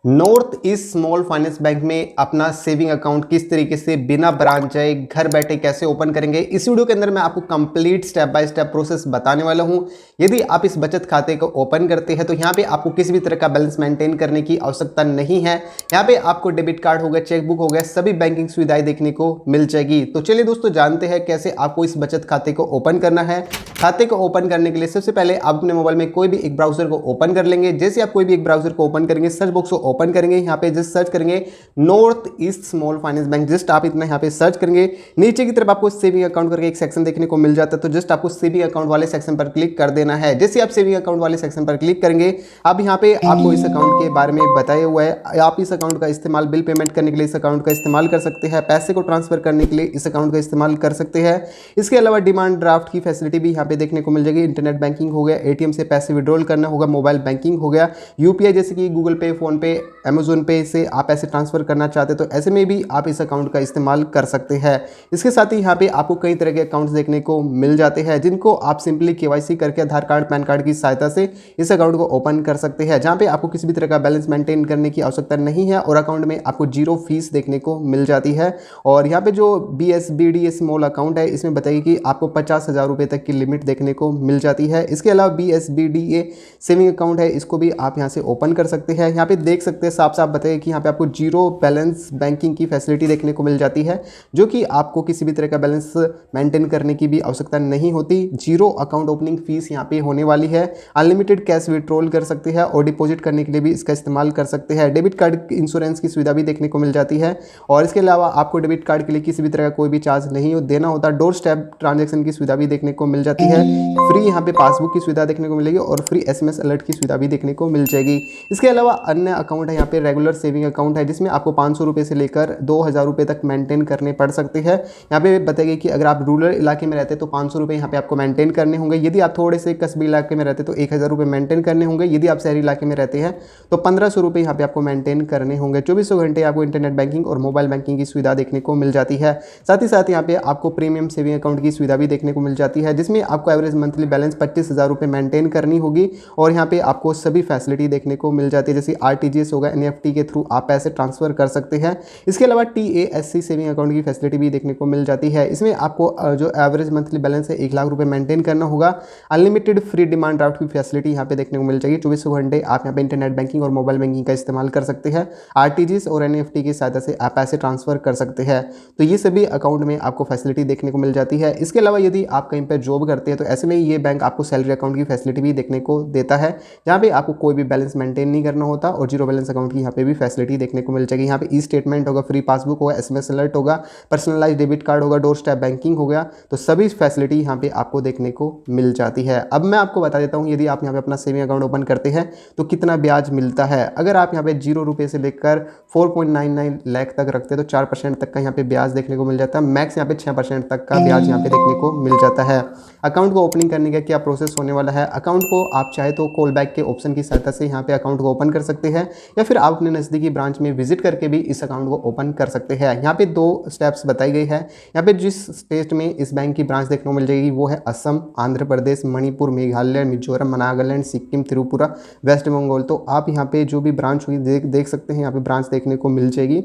North east small finance bank में अपना saving account किस तरीके से बिना ब्रांच जाए घर बैठे कैसे ओपन करेंगे, इस वीडियो के अंदर मैं आपको complete step by step process बताने वाला हूं। यदि आप इस बचत खाते को ओपन करते हैं तो यहां पे आपको किसी भी तरह का बैलेंस मेंटेन करने की आवश्यकता नहीं है। यहां पे आपको डेबिट कार्ड हो गया, चेकबुक हो गया, सभी बैंकिंग सुविधाएं देखने को मिल जाएगी। तो चलिए दोस्तों, जानते हैं कैसे आपको इस बचत खाते को ओपन करना है। खाते को ओपन करने के लिए सबसे पहले आप अपने मोबाइल में कोई भी एक ब्राउजर को ओपन कर लेंगे। जैसे आप कोई भी एक ब्राउजर को ओपन करेंगे, सर्च बॉक्स को ओपन करेंगे, यहाँ पे जस्ट सर्च करेंगे north east small finance bank. Just आप इतना यहाँ पे सर्च करेंगे, नीचे की तरफ आपको सेविंग अकाउंट करके एक सेक्शन देखने को मिल जाता है। तो जस्ट आपको सेविंग अकाउंट वाले सेक्शन पर क्लिक कर देना है। जैसे आप सेविंग अकाउंट वाले सेक्शन पर क्लिक करेंगे, अब यहाँ पे आपको इस अकाउंट के बारे में बताया हुआ है। आप इस अकाउंट का इस्तेमाल बिल पेमेंट करने के लिए इस अकाउंट का इस्तेमाल कर सकते हैं, पैसे को ट्रांसफर करने के लिए इस अकाउंट का इस्तेमाल कर सकते हैं। इसके अलावा डिमांड ड्राफ्ट की फैसिलिटी भी यहाँ पे देखने को मिल जाएगी। इंटरनेट बैंकिंग हो गया, एटीएम से पैसे विड्रॉल करना होगा, मोबाइल बैंकिंग हो गया, यूपीआई जैसे कि गूगल पे, फोन पे, अमेजोन पे से आप पैसे ट्रांसफर करना चाहते हैं तो ऐसे में भी आप इस अकाउंट का इस्तेमाल कर सकते हैं। इसके साथ ही यहाँ पे आपको कई तरह के अकाउंट्स देखने को मिल जाते हैं जिनको आप सिंपली केवाईसी करके आधार कार्ड, पैन कार्ड की सहायता से इस अकाउंट को ओपन कर सकते हैं, जहाँ पे आपको किसी भी तरह का बैलेंस मेंटेन करने की आवश्यकता नहीं है और अकाउंट में आपको जीरो फीस देखने को मिल जाती है। और यहाँ पे जो BSBD स्मॉल अकाउंट है, इसमें बताइए कि आपको 50,000 रुपये तक की लिमिट देखने को मिल जाती है। इसके अलावा BSBD सेविंग अकाउंट है, इसको भी आप यहाँ से ओपन कर सकते हैं। यहाँ पे देख सकते हैं, साफ साफ बताइए कि यहाँ पे आपको जीरो बैलेंस बैंकिंग की फैसिलिटी देखने को मिल जाती है, जो कि आपको किसी भी तरह का बैलेंस मेंटेन करने की भी आवश्यकता नहीं होती। जीरो अकाउंट ओपनिंग फीस यहाँ पे होने वाली है। अनलिमिटेड कैश विड्रॉल कर सकते हैं और डिपॉजिट करने के लिए भी इसका इस्तेमाल कर सकते हैं। डेबिट कार्ड इंश्योरेंस की सुविधा भी देखने को मिल जाती है और इसके अलावा आपको डेबिट कार्ड के लिए किसी भी तरह का कोई भी चार्ज नहीं देना होता। डोर स्टेप ट्रांजेक्शन की सुविधा भी देखने को मिल जाती है। फ्री यहाँ पे पासबुक की सुविधा देखने को मिलेगी और फ्री SMS अलर्ट की सुविधा भी देखने को मिल जाएगी। इसके अलावा अन्य अकाउंट है, यहाँ पे रेगुलर सेविंग अकाउंट है जिसमें आपको 500 रुपये से लेकर 2,000 रुपये तक मेंटेन करने पड़ सकते हैं। यहाँ पे बताइए कि अगर आप रूरल इलाके में रहते हैं तो 500 रुपये यहाँ पे आपको मेंटेन करने होंगे। यदि आप थोड़े से कस्बी इलाके में रहते हैं तो 1,000 रुपये मेंटेन करने होंगे। यदि आप शहरी इलाके में रहते हैं तो 1,500 रुपये यहाँ पे आपको मेंटेन करने होंगे। 24 घंटे आपको इंटरनेट बैंकिंग और मोबाइल बैंकिंग की सुविधा देखने को मिल जाती है। साथ ही साथ यहाँ पे आपको प्रीमियम सेविंग अकाउंट की सुविधा भी देखने को मिल जाती है, जिसमें आपको एवरेज मंथली बैलेंस 25,000 रुपये मेंटेन करनी होगी और यहाँ पे आपको सभी फैसिलिटी देखने को मिल जाती है, जैसे RTGS होगा, NEFT के थ्रू आप पैसे ट्रांसफर कर सकते हैं। इसके अलावा TASC सेविंग अकाउंट की फैसिलिटी भी देखने को मिल जाती है। इसमें आपको जो एवरेज मंथली बैलेंस है 1 लाख रुपये मेंटेन करना होगा। अनलिमिटेड फ्री डिमांड ड्राफ्ट की फैसिलिटी यहाँ पे देखने को मिल जाएगी। 24 घंटे आप यहाँ पे इंटरनेट बैंकिंग और मोबाइल बैंकिंग का इस्तेमाल कर सकते हैं। RTGS और NEFT की सहायता से आप पैसे ट्रांसफर कर सकते हैं। तो ये सभी अकाउंट में आपको फैसिलिटी देखने को मिल जाती है। इसके अलावा यदि आप कहीं पर जॉब करते हैं तो ऐसे में ये बैंक आपको सैलरी अकाउंट की फैसिलिटी भी देखने को देता है, जहाँ पे आपको कोई भी बैलेंस मेंटेन नहीं करना होता और जीरो बैलेंस अकाउंट की यहाँ पे भी फैसिलिटी देखने को मिल जाएगी। यहाँ पे E-स्टेटमेंट होगा, फ्री पासबुक होगा, SMS अलर्ट होगा, पर्सनलाइज डेबिट कार्ड होगा, डोर स्टेप बैंकिंग हो गया। तो सभी फैसिलिटी यहाँ पे आपको देखने को मिल जाती है। अब मैं आपको बता देता हूँ, यदि आप यहाँ पे अपना सेविंग अकाउंट ओपन करते हैं तो कितना ब्याज मिलता है। अगर आप यहाँ पे 0 रुपये से लेकर 4.99 लाख तक रखते हैं तो 4% तक का यहाँ पे ब्याज देखने को मिल जाता है। मैक्स यहाँ पे 6% तक का ब्याज यहाँ पे देखने को मिल जाता है। अकाउंट को ओपनिंग करने का क्या प्रोसेस होने वाला है, अकाउंट को आप चाहे तो कॉल बैक के ऑप्शन की सहायता से यहाँ पे अकाउंट को ओपन कर सकते हैं या फिर आप अपने नज़दीकी ब्रांच में विजिट करके भी इस अकाउंट को ओपन कर सकते हैं। यहाँ पे 2 स्टेप्स बताई गई है। यहाँ पे जिस स्टेट में इस बैंक की ब्रांच देखने को मिल जाएगी वो है असम, आंध्र प्रदेश, मणिपुर, मेघालय, मिजोरम, नागालैंड, सिक्किम, त्रिपुरा, वेस्ट बंगाल। तो आप यहाँ पे जो भी ब्रांच होगी देख सकते हैं, यहाँ पे ब्रांच देखने को मिल जाएगी।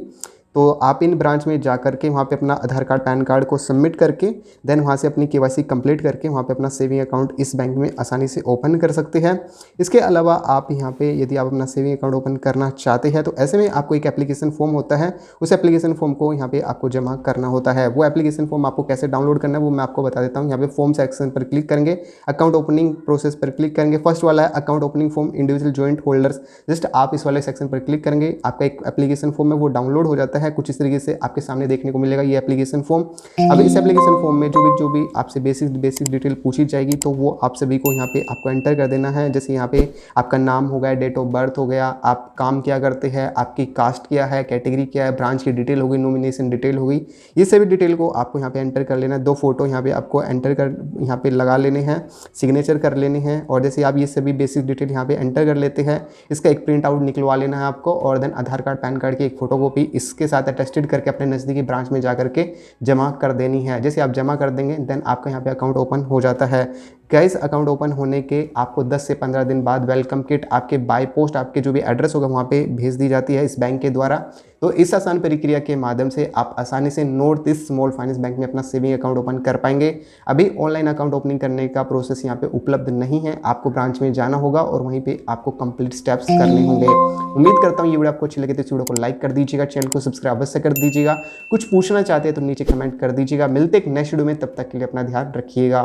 तो आप इन ब्रांच में जा करके वहाँ पे अपना आधार कार्ड, पैन कार्ड को सबमिट करके देन वहाँ से अपनी KYC कंप्लीट करके वहाँ पे अपना सेविंग अकाउंट इस बैंक में आसानी से ओपन कर सकते हैं। इसके अलावा आप यहाँ पे यदि आप अपना सेविंग अकाउंट ओपन करना चाहते हैं तो ऐसे में आपको एक एप्लीकेशन फॉर्म होता है, उस एप्लीकेशन फॉर्म को यहाँ पे आपको जमा करना होता है। वो एप्लीकेशन फॉर्म आपको कैसे डाउनलोड करना है वो मैं आपको बता देता हूँ। यहाँ पे फॉर्म सेक्शन पर क्लिक करेंगे, अकाउंट ओपनिंग प्रोसेस पर क्लिक करेंगे। फर्स्ट वाला है account opening form individual joint holders. Just आप इस वाले सेक्शन पर क्लिक करेंगे, आपका एक एप्लीकेशन फॉर्म है वो डाउनलोड हो जाता है। कुछ इस तरीके से आपके सामने देखने को मिलेगा ये एप्लीकेशन फॉर्म। अब इस एप्लीकेशन फॉर्म में जो भी आपसे बेसिक डिटेल पूछी जाएगी तो वो आप सभी को यहाँ पे आपको एंटर कर देना है। जैसे यहाँ पे आपका नाम हो गया, डेट ऑफ बर्थ हो गया, आप काम क्या करते हैं, आपकी कास्ट क्या है, कैटेगरी क्या है, ब्रांच की डिटेल होगी, नॉमिनेशन डिटेल होगी, ये सभी डिटेल को आपको यहाँ पे एंटर कर लेना है। 2 फोटो यहाँ पे आपको एंटर कर यहाँ पे लगा लेने हैं, सिग्नेचर कर लेने हैं। और जैसे आप ये सभी बेसिक डिटेल यहाँ पे एंटर कर लेते हैं, इसका एक प्रिंट आउट निकलवा लेना है आपको और देन आधार कार्ड, पैन कार्ड की एक फोटोकॉपी इसके साथ अटेस्टेड करके अपने नज़दीकी ब्रांच में जा करके जमा कर देनी है। जैसे आप जमा कर देंगे देन आपका यहाँ पे अकाउंट ओपन हो जाता है। गाइस अकाउंट ओपन होने के आपको 10 से 15 दिन बाद वेलकम किट आपके बाय पोस्ट आपके जो भी एड्रेस होगा वहाँ पे भेज दी जाती है इस बैंक के द्वारा। तो इस आसान प्रक्रिया के माध्यम से आप आसानी से north east small finance bank में अपना सेविंग अकाउंट ओपन कर पाएंगे। अभी ऑनलाइन अकाउंट ओपनिंग करने का प्रोसेस यहाँ पे उपलब्ध नहीं है, आपको ब्रांच में जाना होगा और वहीं पे आपको कंप्लीट स्टेप्स करने होंगे। उम्मीद करता हूँ ये वीडियो आपको अच्छी लगी तो इस वीडियो को लाइक कर दीजिएगा, चैनल को सब्सक्राइब अवश्य कर दीजिएगा। कुछ पूछना चाहते हैं तो नीचे कमेंट कर दीजिएगा। मिलते एक नेक्स्ट वीडियो में, तब तक के लिए अपना ध्यान रखिएगा।